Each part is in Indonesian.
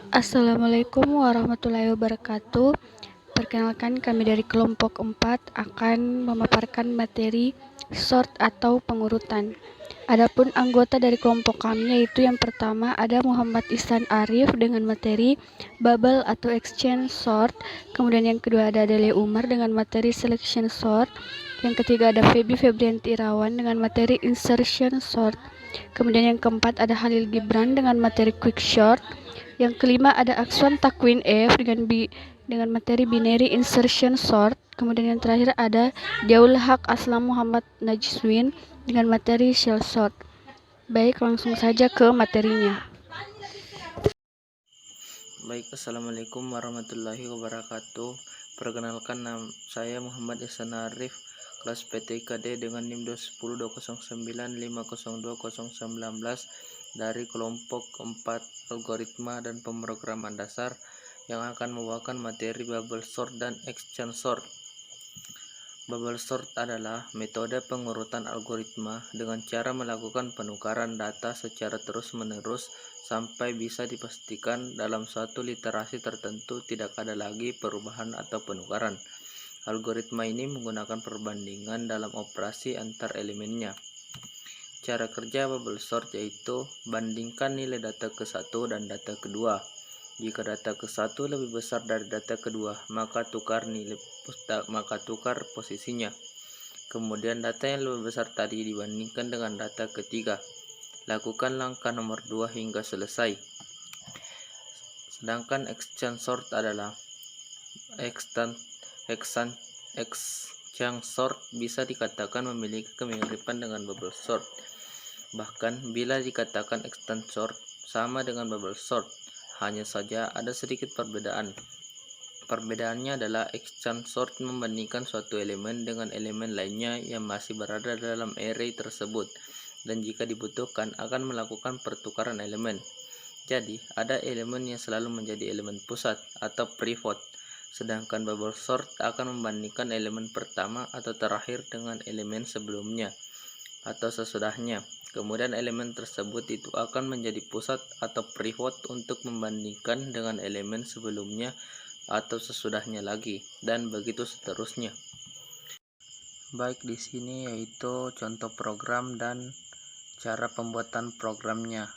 Assalamualaikum warahmatullahi wabarakatuh. Perkenalkan, kami dari kelompok 4 akan memaparkan materi sort atau pengurutan. Adapun anggota dari kelompok kami yaitu yang pertama ada Muhammad Ihsan Arif dengan materi bubble atau exchange sort. Kemudian yang kedua ada Dele Umar dengan materi selection sort. Yang ketiga ada Feby Febrianti Irawan dengan materi insertion sort. Kemudian yang keempat ada Halil Gibran dengan materi quick sort. Yang kelima ada Akswan Takwin F dengan materi binary insertion sort. Kemudian yang terakhir ada Diaul Haq Aslam Muhammad Najswin dengan materi shell sort. Baik, langsung saja ke materinya. Baik, Assalamualaikum warahmatullahi wabarakatuh. Perkenalkan, nama saya Muhammad Ihsan Arif, kelas PTKD dengan NIM 2102095020019 dari kelompok 4 algoritma dan pemrograman dasar yang akan membawakan materi bubble sort dan exchange sort. Bubble sort adalah metode pengurutan algoritma dengan cara melakukan penukaran data secara terus-menerus sampai bisa dipastikan dalam suatu literasi tertentu tidak ada lagi perubahan atau penukaran. Algoritma ini menggunakan perbandingan dalam operasi antar elemennya. Cara kerja bubble sort yaitu bandingkan nilai data ke-1 dan data kedua. Jika data ke-1 lebih besar dari data kedua, maka tukar posisinya. Kemudian data yang lebih besar tadi dibandingkan dengan data ketiga. Lakukan langkah nomor 2 hingga selesai. Sedangkan exchange sort adalah exchange sort bisa dikatakan memiliki kemiripan dengan bubble sort. Bahkan bila dikatakan exchange sort sama dengan bubble sort, hanya saja ada sedikit perbedaan. Perbedaannya adalah exchange sort membandingkan suatu elemen dengan elemen lainnya yang masih berada dalam array tersebut, dan jika dibutuhkan akan melakukan pertukaran elemen. Jadi, ada elemen yang selalu menjadi elemen pusat atau pivot, sedangkan bubble sort akan membandingkan elemen pertama atau terakhir dengan elemen sebelumnya atau sesudahnya. Kemudian elemen tersebut itu akan menjadi pusat atau pivot untuk membandingkan dengan elemen sebelumnya atau sesudahnya lagi, dan begitu seterusnya. Baik, di sini yaitu contoh program dan cara pembuatan programnya.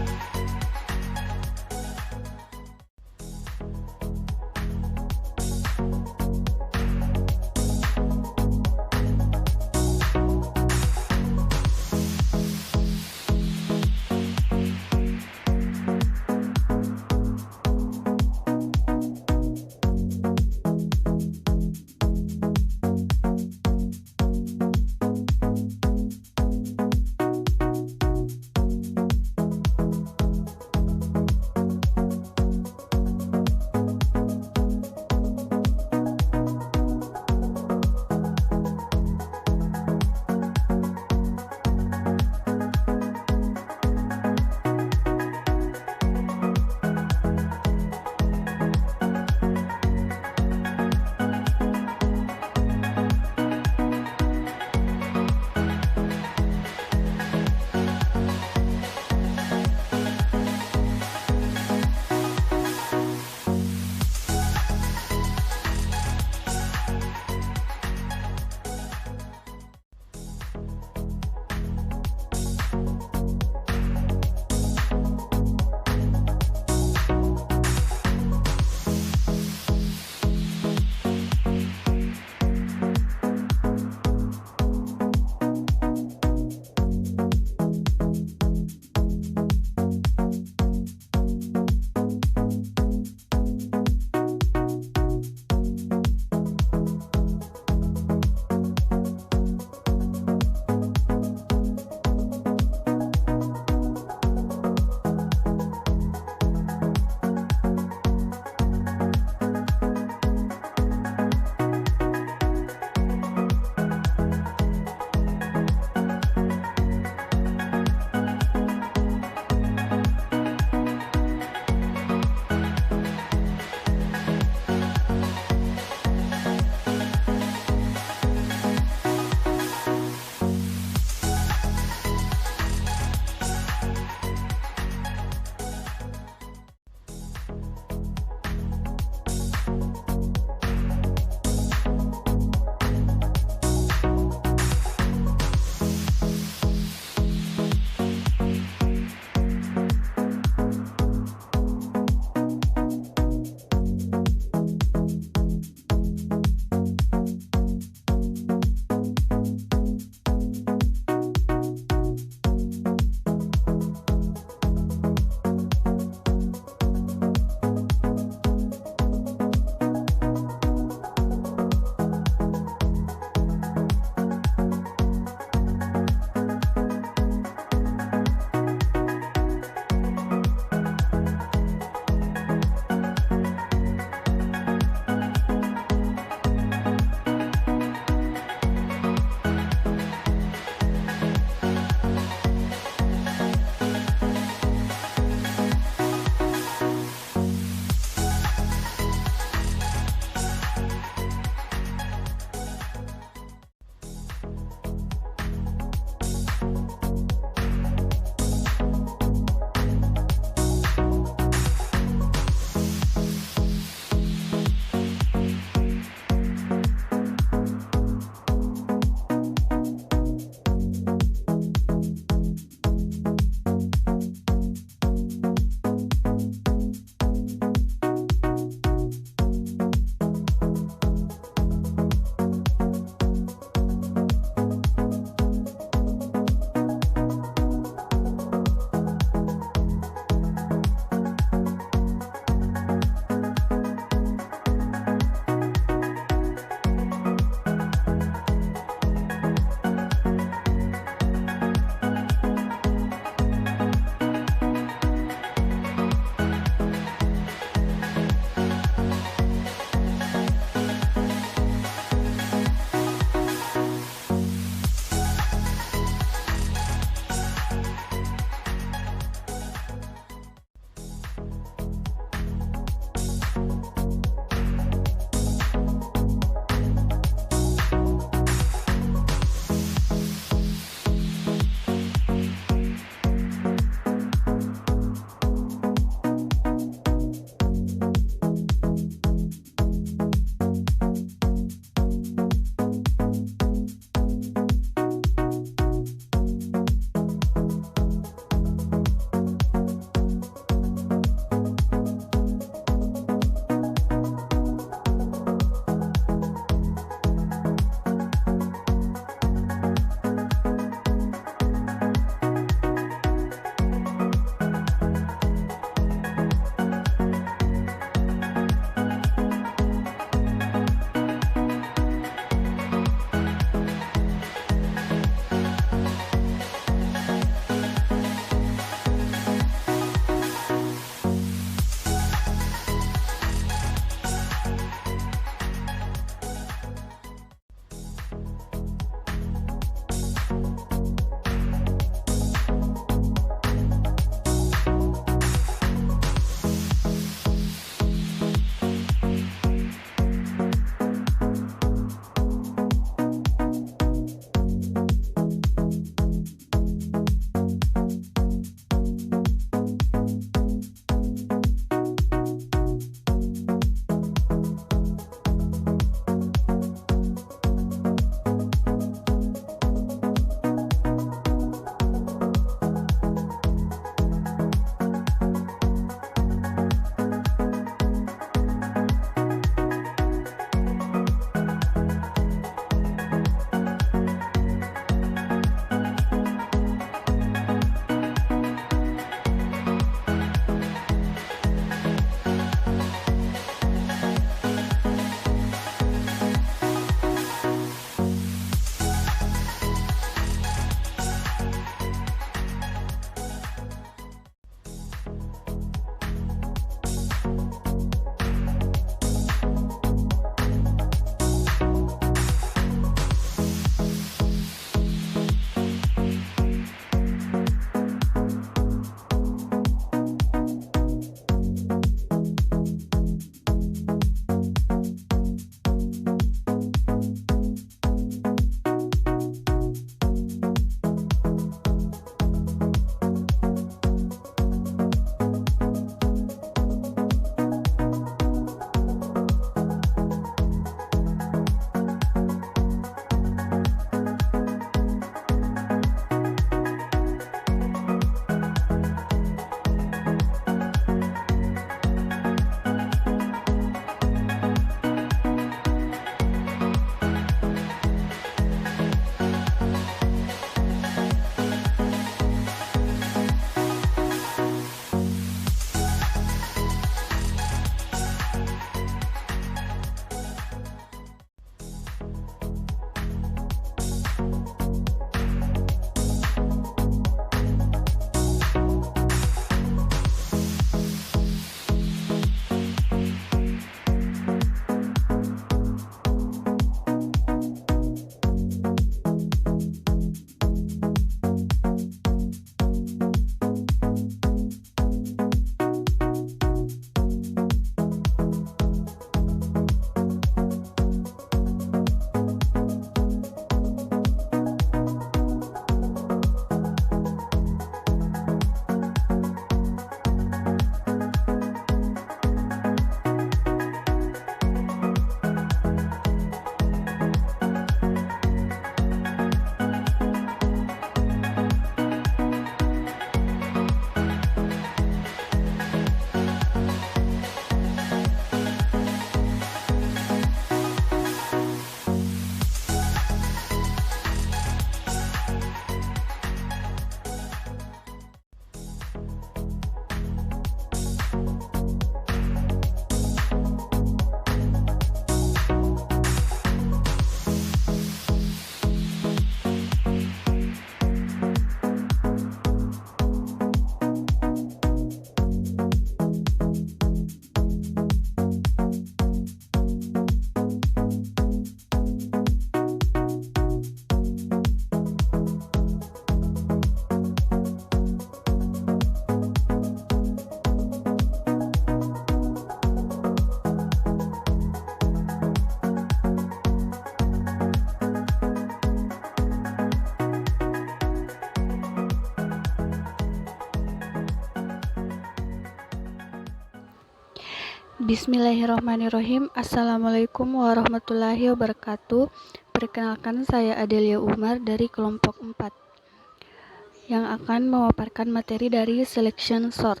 Bismillahirrahmanirrahim. Assalamualaikum warahmatullahi wabarakatuh. Perkenalkan, saya Adelia Umar dari kelompok 4 yang akan memaparkan materi dari selection sort.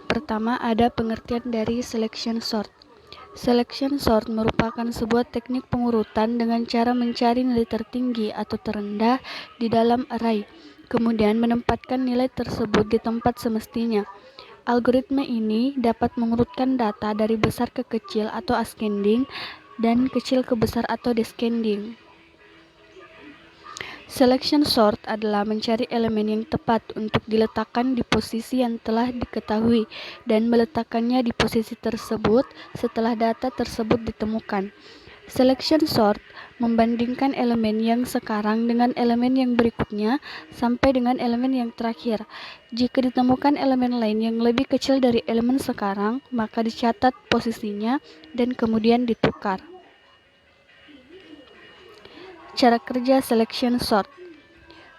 Pertama, ada pengertian dari selection sort. Selection sort merupakan sebuah teknik pengurutan dengan cara mencari nilai tertinggi atau terendah di dalam array, kemudian menempatkan nilai tersebut di tempat semestinya. Algoritma ini dapat mengurutkan data dari besar ke kecil atau ascending dan kecil ke besar atau descending. Selection sort adalah mencari elemen yang tepat untuk diletakkan di posisi yang telah diketahui dan meletakkannya di posisi tersebut setelah data tersebut ditemukan. Selection sort membandingkan elemen yang sekarang dengan elemen yang berikutnya sampai dengan elemen yang terakhir. Jika ditemukan elemen lain yang lebih kecil dari elemen sekarang, maka dicatat posisinya dan kemudian ditukar. Cara kerja selection sort.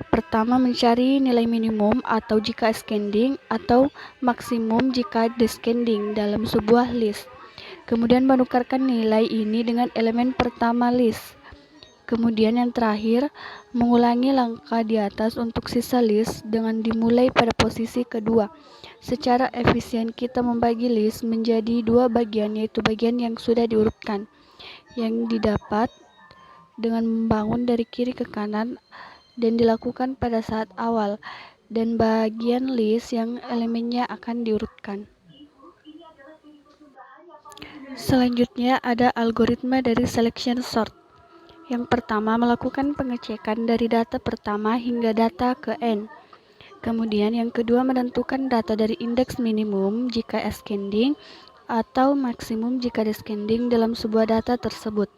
Pertama, mencari nilai minimum atau jika ascending atau maksimum jika descending dalam sebuah list. Kemudian menukarkan nilai ini dengan elemen pertama list. Kemudian yang terakhir, mengulangi langkah di atas untuk sisa list dengan dimulai pada posisi kedua. Secara efisien kita membagi list menjadi dua bagian, yaitu bagian yang sudah diurutkan, yang didapat dengan membangun dari kiri ke kanan dan dilakukan pada saat awal, dan bagian list yang elemennya akan diurutkan. Selanjutnya ada algoritma dari selection sort. Yang pertama, melakukan pengecekan dari data pertama hingga data ke n. Kemudian yang kedua, menentukan data dari indeks minimum jika ascending atau maksimum jika descending dalam sebuah data tersebut.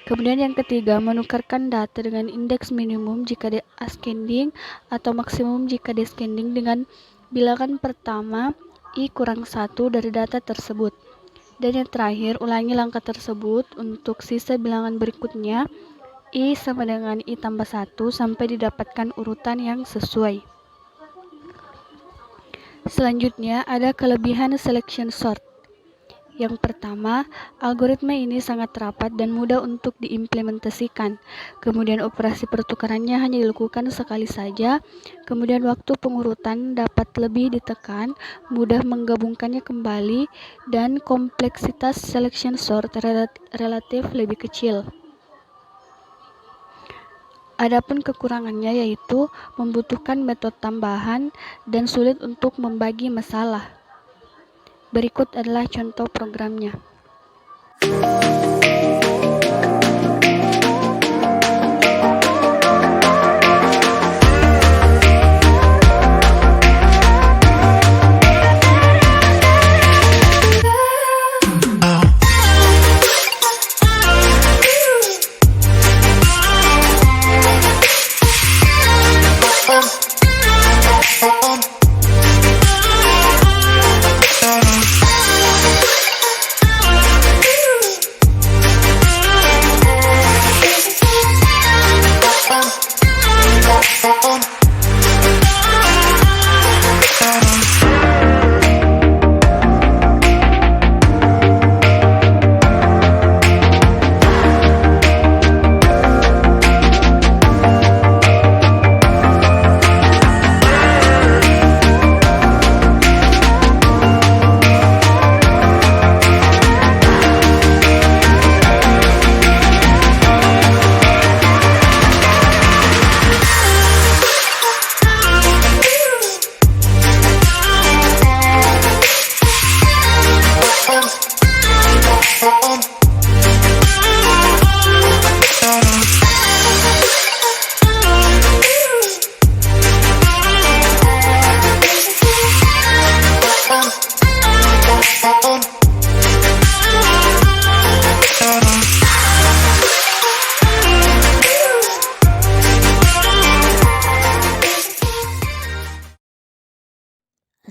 Kemudian yang ketiga, menukarkan data dengan indeks minimum jika ascending atau maksimum jika descending dengan bilangan pertama i kurang 1 dari data tersebut. Dan yang terakhir, ulangi langkah tersebut untuk sisa bilangan berikutnya i sama dengan i tambah 1 sampai didapatkan urutan yang sesuai. Selanjutnya ada kelebihan selection sort. Yang pertama, algoritma ini sangat rapat dan mudah untuk diimplementasikan. Kemudian operasi pertukarannya hanya dilakukan sekali saja. Kemudian waktu pengurutan dapat lebih ditekan, mudah menggabungkannya kembali, dan kompleksitas selection sort relatif lebih kecil. Adapun kekurangannya yaitu membutuhkan metode tambahan dan sulit untuk membagi masalah. Berikut adalah contoh programnya.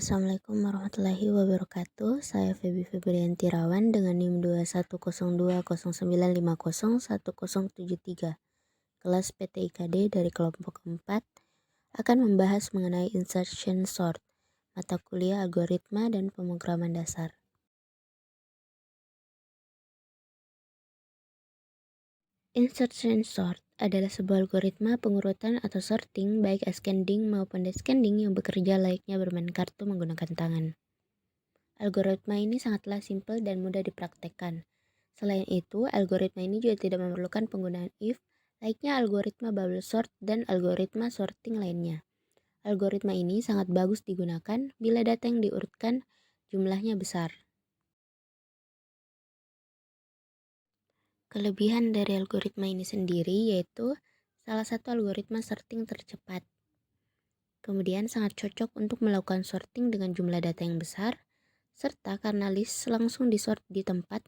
Assalamualaikum warahmatullahi wabarakatuh. Saya Febi Febrianti Rawan dengan NIM 210209501073. Kelas PTIKD dari kelompok 4 akan membahas mengenai insertion sort, mata kuliah algoritma dan pemrograman dasar. Insertion sort adalah sebuah algoritma pengurutan atau sorting baik ascending maupun descending yang bekerja layaknya bermain kartu menggunakan tangan. Algoritma ini sangatlah simpel dan mudah dipraktekkan. Selain itu, algoritma ini juga tidak memerlukan penggunaan if, layaknya algoritma bubble sort dan algoritma sorting lainnya. Algoritma ini sangat bagus digunakan bila data yang diurutkan jumlahnya besar. Kelebihan dari algoritma ini sendiri yaitu salah satu algoritma sorting tercepat. Kemudian sangat cocok untuk melakukan sorting dengan jumlah data yang besar, serta karena list langsung disort di tempat,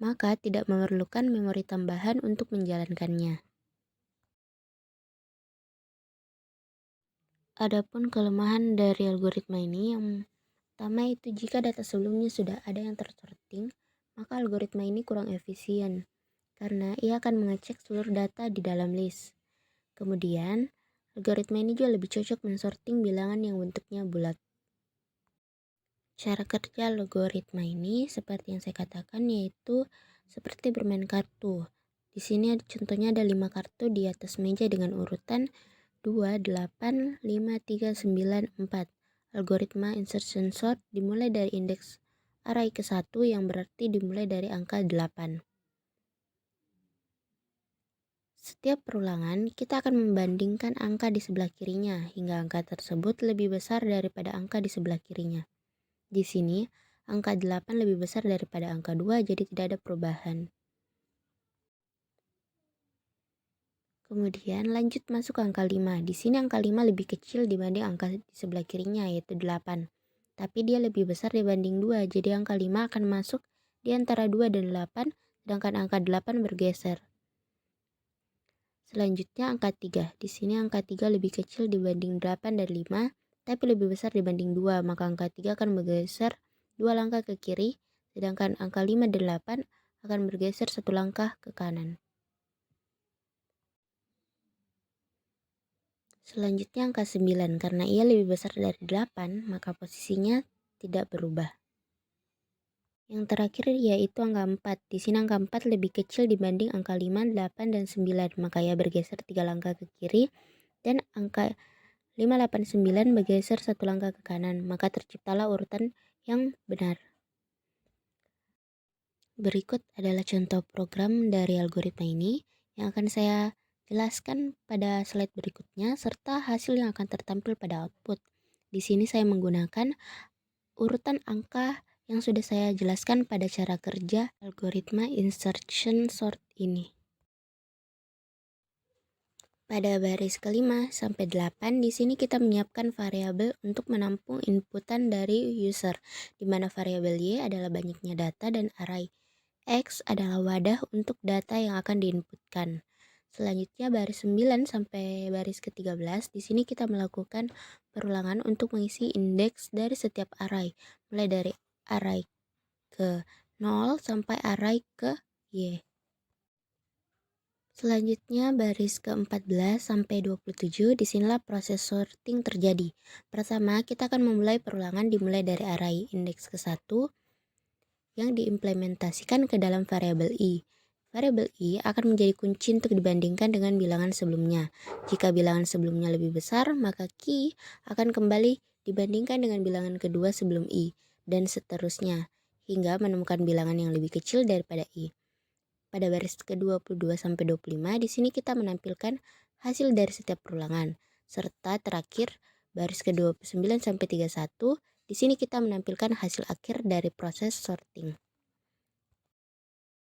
maka tidak memerlukan memori tambahan untuk menjalankannya. Adapun kelemahan dari algoritma ini yang pertama itu jika data sebelumnya sudah ada yang tersorting, maka algoritma ini kurang efisien karena ia akan mengecek seluruh data di dalam list. Kemudian, algoritma ini juga lebih cocok mensorting bilangan yang bentuknya bulat. Cara kerja algoritma ini seperti yang saya katakan yaitu seperti bermain kartu. Di sini contohnya ada 5 kartu di atas meja dengan urutan 2, 8, 5, 3, 9, 4. Algoritma insertion sort dimulai dari indeks array ke-1 yang berarti dimulai dari angka 8. Setiap perulangan, kita akan membandingkan angka di sebelah kirinya hingga angka tersebut lebih besar daripada angka di sebelah kirinya. Di sini, angka 8 lebih besar daripada angka 2, jadi tidak ada perubahan. Kemudian lanjut masuk ke angka 5. Di sini angka 5 lebih kecil dibanding angka di sebelah kirinya yaitu 8. Tapi dia lebih besar dibanding 2, jadi angka 5 akan masuk di antara 2 dan 8, sedangkan angka 8 bergeser. Selanjutnya angka 3. Di sini angka 3 lebih kecil dibanding 8 dan 5, tapi lebih besar dibanding 2, maka angka 3 akan bergeser 2 langkah ke kiri, sedangkan angka 5 dan 8 akan bergeser 1 langkah ke kanan. Selanjutnya angka 9, karena ia lebih besar dari 8, maka posisinya tidak berubah. Yang terakhir yaitu angka 4. Di sini angka 4 lebih kecil dibanding angka 5, 8, dan 9, maka ia bergeser 3 langkah ke kiri, dan angka 5, 8, 9 bergeser 1 langkah ke kanan, maka terciptalah urutan yang benar. Berikut adalah contoh program dari algoritma ini yang akan saya jelaskan pada slide berikutnya serta hasil yang akan tertampil pada output. Di sini saya menggunakan urutan angka yang sudah saya jelaskan pada cara kerja algoritma insertion sort ini. Pada baris ke-5 sampai 8 di sini kita menyiapkan variabel untuk menampung inputan dari user, di mana variabel Y adalah banyaknya data dan array. X adalah wadah untuk data yang akan diinputkan. Selanjutnya baris 9 sampai baris ke-13, di sini kita melakukan perulangan untuk mengisi indeks dari setiap array, mulai dari array ke 0 sampai array ke Y. Selanjutnya baris ke-14 sampai 27, disinilah proses sorting terjadi. Pertama, kita akan memulai perulangan dimulai dari array indeks ke-1 yang diimplementasikan ke dalam variabel i. Variabel i akan menjadi kunci untuk dibandingkan dengan bilangan sebelumnya. Jika bilangan sebelumnya lebih besar, maka key akan kembali dibandingkan dengan bilangan kedua sebelum i, dan seterusnya, hingga menemukan bilangan yang lebih kecil daripada i. Pada baris ke-22 sampai 25, di sini kita menampilkan hasil dari setiap perulangan, serta terakhir baris ke-29 sampai 31. Di sini kita menampilkan hasil akhir dari proses sorting.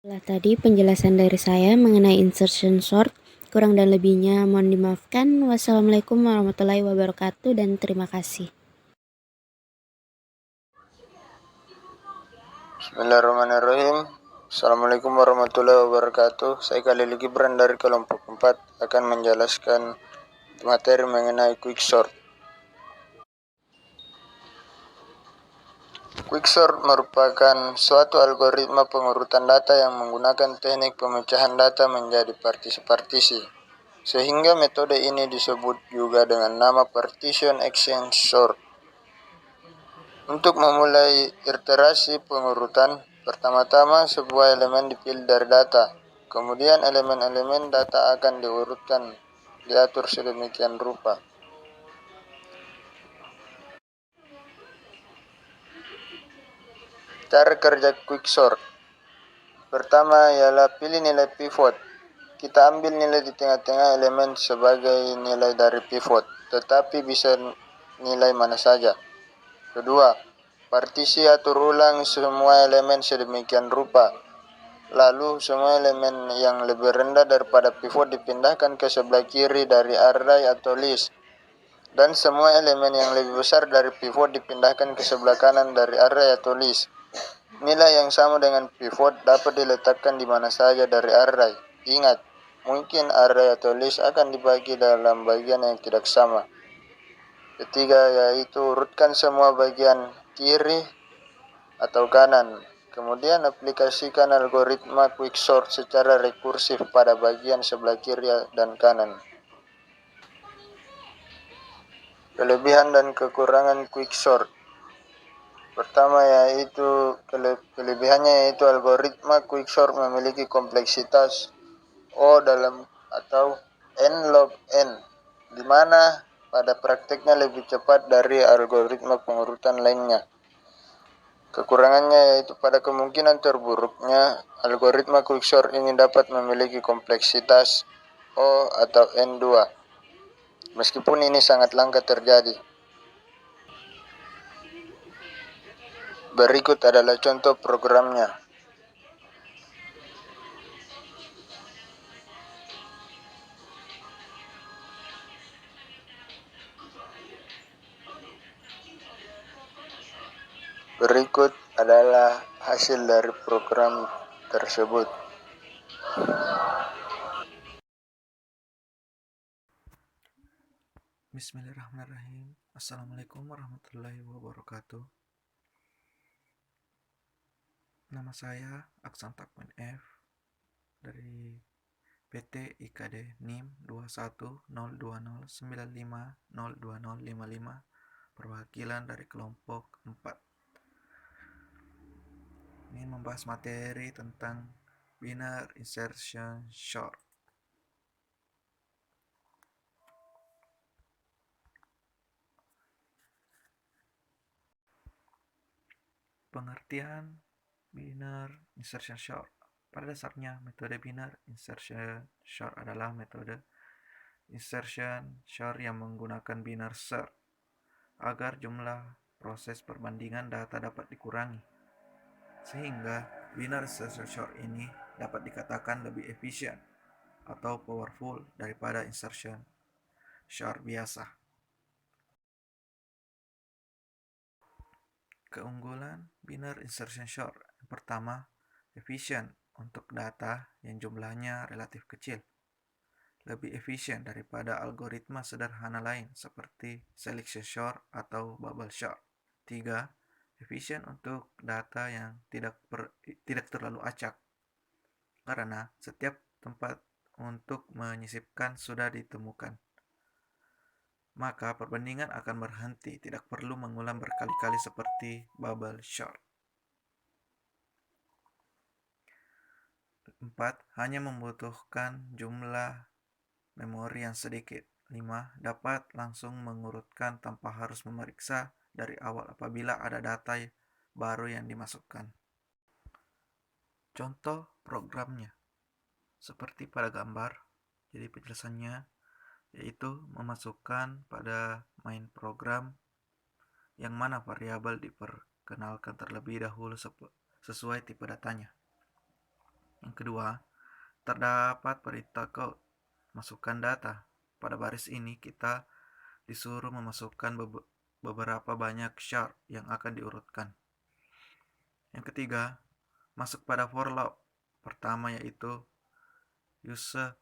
Setelah tadi penjelasan dari saya mengenai insertion sort, kurang dan lebihnya mohon dimaafkan. Wassalamualaikum warahmatullahi wabarakatuh dan terima kasih. Bismillahirrahmanirrahim. Assalamualaikum warahmatullahi wabarakatuh. Saya Khalil Gibran dari kelompok 4 akan menjelaskan materi mengenai quicksort. Quicksort merupakan suatu algoritma pengurutan data yang menggunakan teknik pemecahan data menjadi partisi-partisi. Sehingga metode ini disebut juga dengan nama partition exchange sort. Untuk memulai iterasi pengurutan, pertama-tama sebuah elemen dipilih dari data, Kemudian elemen-elemen data akan diurutkan, diatur sedemikian rupa. Cara kerja quicksort. Pertama ialah pilih nilai pivot. Kita ambil nilai di tengah-tengah elemen sebagai nilai dari pivot, tetapi bisa nilai mana saja. Kedua, partisi atur ulang semua elemen sedemikian rupa. Lalu semua elemen yang lebih rendah daripada pivot dipindahkan ke sebelah kiri dari array atau list. Dan semua elemen yang lebih besar dari pivot dipindahkan ke sebelah kanan dari array atau list. Nilai yang sama dengan pivot dapat diletakkan di mana saja dari array. Ingat, mungkin array atau list akan dibagi dalam bagian yang tidak sama. Ketiga yaitu urutkan semua bagian kiri atau kanan. Kemudian aplikasikan algoritma quicksort secara rekursif pada bagian sebelah kiri dan kanan. Kelebihan dan kekurangan quicksort. Pertama yaitu kelebihannya yaitu algoritma quicksort memiliki kompleksitas O dalam atau N log N, di mana pada praktiknya lebih cepat dari algoritma pengurutan lainnya. Kekurangannya yaitu pada kemungkinan terburuknya algoritma quicksort ini dapat memiliki kompleksitas O atau N2, meskipun ini sangat langka terjadi. Berikut adalah contoh programnya. Berikut adalah hasil dari program tersebut. Bismillahirrahmanirrahim. Assalamualaikum warahmatullahi wabarakatuh. Nama saya Aksan Takmin F dari PT IKD NIM 210209502055, perwakilan dari kelompok 4. Ini membahas materi tentang binary insertion sort. Pengertian binary insertion sort. Pada dasarnya, metode binary insertion sort adalah metode insertion sort yang menggunakan binary sort agar jumlah proses perbandingan data dapat dikurangi, sehingga binary insertion sort ini dapat dikatakan lebih efisien atau powerful daripada insertion sort biasa. Keunggulan binary insertion sort. Yang pertama, efisien untuk data yang jumlahnya relatif kecil. Lebih efisien daripada algoritma sederhana lain seperti selection sort atau bubble sort. 3. Efisien untuk data yang tidak terlalu acak, karena setiap tempat untuk menyisipkan sudah ditemukan. Maka perbandingan akan berhenti, tidak perlu mengulang berkali-kali seperti bubble sort. 4. Hanya membutuhkan jumlah memori yang sedikit. 5. Dapat langsung mengurutkan tanpa harus memeriksa dari awal apabila ada data baru yang dimasukkan. Contoh programnya seperti pada gambar. Jadi penjelasannya yaitu memasukkan pada main program yang mana variabel diperkenalkan terlebih dahulu sesuai tipe datanya. Yang kedua, terdapat perintah code masukkan data. Pada baris ini kita disuruh memasukkan beberapa banyak sort yang akan diurutkan. Yang ketiga, masuk pada for loop. Pertama yaitu user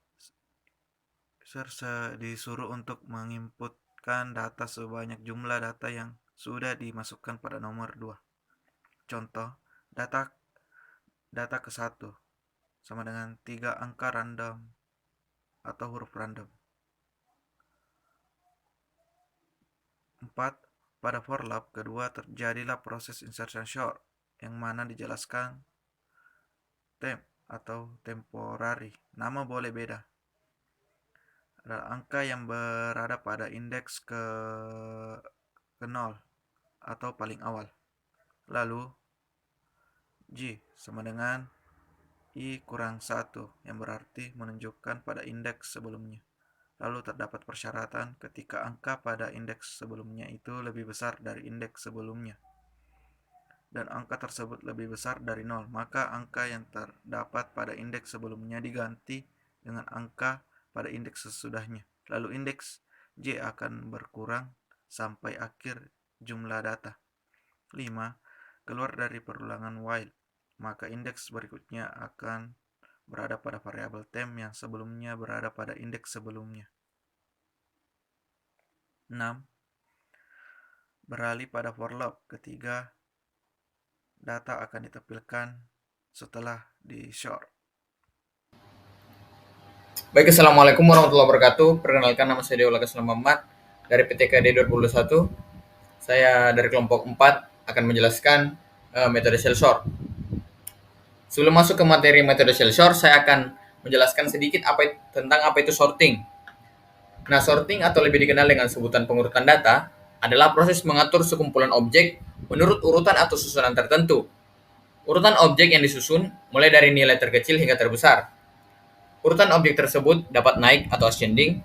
disuruh untuk menginputkan data sebanyak jumlah data yang sudah dimasukkan pada nomor 2. Contoh, data ke-1 sama dengan 3 angka random atau huruf random. 4. Pada for loop kedua terjadilah proses insertion sort yang mana dijelaskan atau temporary. Nama boleh beda. Adalah angka yang berada pada indeks ke 0 atau paling awal. Lalu G sama dengan I kurang 1 yang berarti menunjukkan pada indeks sebelumnya. Lalu terdapat persyaratan ketika angka pada indeks sebelumnya itu lebih besar dari indeks sebelumnya dan angka tersebut lebih besar dari 0, maka angka yang terdapat pada indeks sebelumnya diganti dengan angka pada indeks sesudahnya. Lalu indeks J akan berkurang sampai akhir jumlah data. 5. Keluar dari perulangan while, maka indeks berikutnya akan berada pada variabel temp yang sebelumnya berada pada indeks sebelumnya. 6. Beralih pada for loop. Ketiga, data akan ditampilkan setelah di short. Baik, Assalamualaikum warahmatullahi wabarakatuh. Perkenalkan, nama saya Dewa Lakas Muhammad dari PTKD 2021. Saya dari kelompok 4 akan menjelaskan metode shell sort. Sebelum masuk ke materi metode shell sort, saya akan menjelaskan sedikit tentang apa itu sorting. Nah, sorting atau lebih dikenal dengan sebutan pengurutan data adalah proses mengatur sekumpulan objek menurut urutan atau susunan tertentu. Urutan objek yang disusun mulai dari nilai terkecil hingga terbesar. Urutan objek tersebut dapat naik atau ascending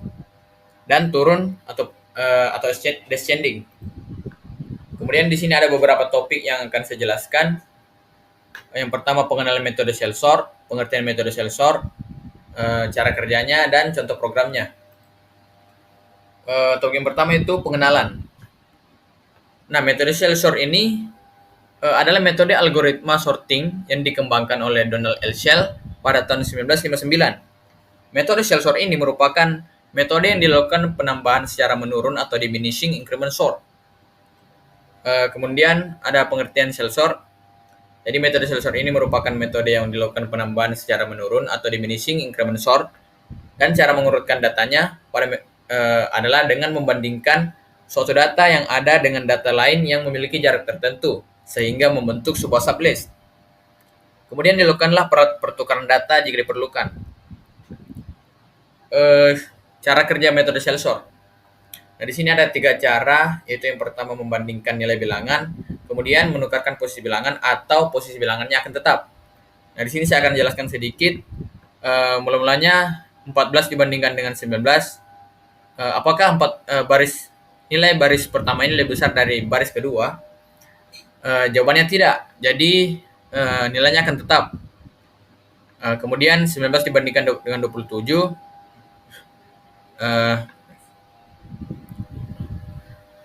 dan turun atau descending. Kemudian di sini ada beberapa topik yang akan saya jelaskan. Yang pertama, pengenalan metode shell sort, pengertian metode shell sort, cara kerjanya, dan contoh programnya. Topik yang pertama itu pengenalan. Nah, metode shell sort ini adalah metode algoritma sorting yang dikembangkan oleh Donald L. Shell pada tahun 1959. Metode shell sort ini merupakan metode yang dilakukan penambahan secara menurun atau diminishing increment sort. Kemudian ada pengertian shell sort. Jadi metode shell sort ini merupakan metode yang dilakukan penambahan secara menurun atau diminishing increment sort, dan cara mengurutkan datanya adalah dengan membandingkan suatu data yang ada dengan data lain yang memiliki jarak tertentu sehingga membentuk sebuah sublist. Kemudian dilakukanlah pertukaran data jika diperlukan. Cara kerja metode shell sort. Nah, di sini ada 3 cara, yaitu yang pertama membandingkan nilai bilangan, kemudian menukarkan posisi bilangan atau posisi bilangannya akan tetap. Nah, di sini saya akan jelaskan sedikit. Mula-mulanya 14 dibandingkan dengan 19. Apakah nilai baris pertama ini lebih besar dari baris kedua? Jawabannya tidak. Jadi nilainya akan tetap. Kemudian 19 dibandingkan dengan 27.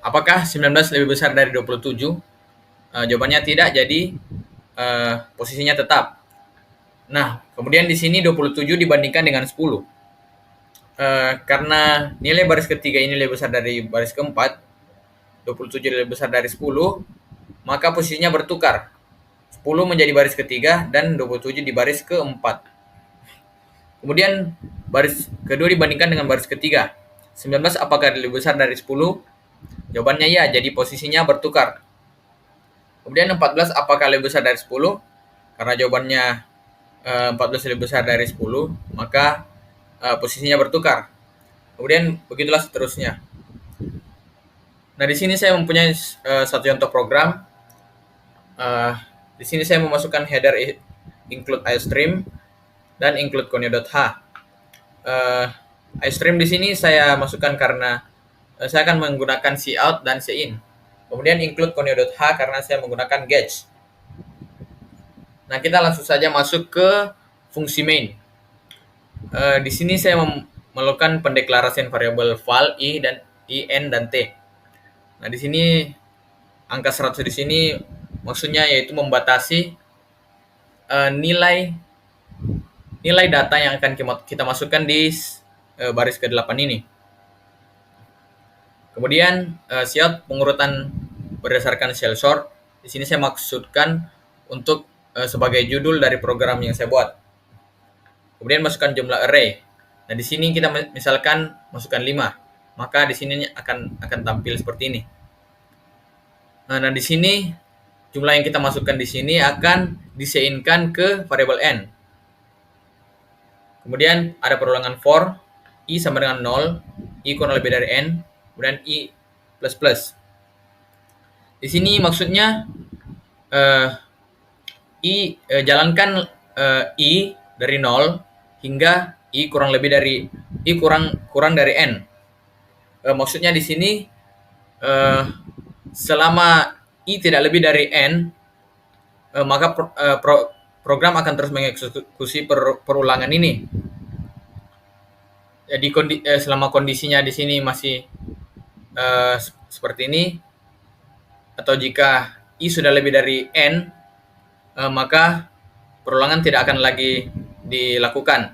Apakah 19 lebih besar dari 27? Jawabannya tidak. Jadi posisinya tetap. Nah, kemudian di sini 27 dibandingkan dengan 10. Karena nilai baris ketiga ini lebih besar dari baris keempat, 27 lebih besar dari 10, maka posisinya bertukar. 10 menjadi baris ketiga dan 27 di baris keempat. Kemudian baris kedua dibandingkan dengan baris ketiga. 19 apakah lebih besar dari 10? Jawabannya ya, jadi posisinya bertukar. Kemudian 14 apakah lebih besar dari 10? Karena jawabannya 14 lebih besar dari 10, maka posisinya bertukar. Kemudian begitulah seterusnya. Nah, di sini saya mempunyai satu contoh program. Di sini saya memasukkan header include iStream dan include conio.h. iStream di sini saya masukkan karena saya akan menggunakan cout dan cin. Kemudian include conio.h karena saya menggunakan gauge. Nah, kita langsung saja masuk ke fungsi main. Di sini saya melakukan pendeklarasian variabel val, i, n, dan t. Nah, di sini angka 100 di sini maksudnya yaitu membatasi nilai data yang akan kita masukkan di baris ke-8 ini. Kemudian cout pengurutan berdasarkan shell sort. Di sini saya maksudkan untuk sebagai judul dari program yang saya buat. Kemudian masukkan jumlah array. Nah, di sini kita misalkan masukkan 5. Maka di sini akan tampil seperti ini. Nah, di sini jumlah yang kita masukkan di sini akan diseinkan ke variabel n. Kemudian ada perulangan for, I sama dengan 0, I kurang lebih dari N, kemudian I plus plus. Di sini maksudnya jalankan I dari 0 hingga I kurang lebih dari I kurang dari N. Maksudnya di sini selama I tidak lebih dari N, maka program akan terus mengeksekusi perulangan ini. Jadi selama kondisinya di sini masih seperti ini, atau jika I sudah lebih dari N, maka perulangan tidak akan lagi dilakukan.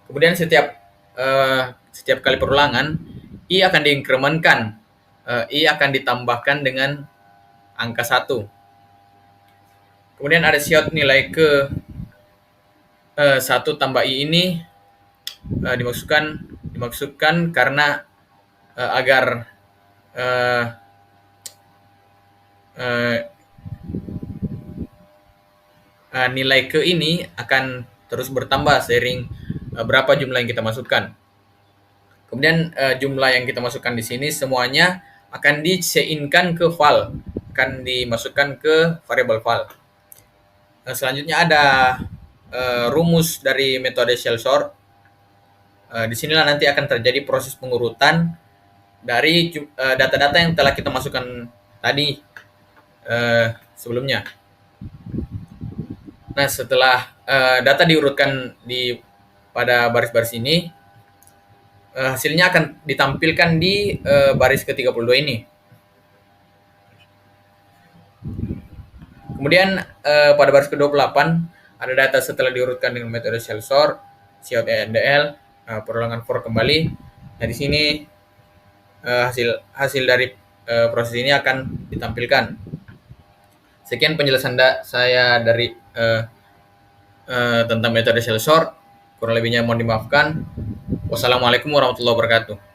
Kemudian setiap kali perulangan, I akan diinkrementkan, I akan ditambahkan dengan angka 1. Kemudian ada siot nilai ke 1 tambah I ini dimaksudkan karena agar nilai ke ini akan terus bertambah seiring berapa jumlah yang kita masukkan. Kemudian jumlah yang kita masukkan di sini semuanya akan di-chain-kan ke val, akan dimasukkan ke variable val. Selanjutnya ada rumus dari metode shell sort. Di sinilah nanti akan terjadi proses pengurutan dari data-data yang telah kita masukkan tadi sebelumnya. Nah, setelah data diurutkan pada baris-baris ini, hasilnya akan ditampilkan di baris ke-32 ini. Kemudian pada baris ke-28 ada data setelah diurutkan dengan metode shell sort, siot ENDL, perulangan for kembali. Nah, di sini hasil dari proses ini akan ditampilkan. Sekian penjelasan saya dari tentang metode shell sort. Kurang lebihnya mohon dimaafkan. Wassalamualaikum warahmatullahi wabarakatuh.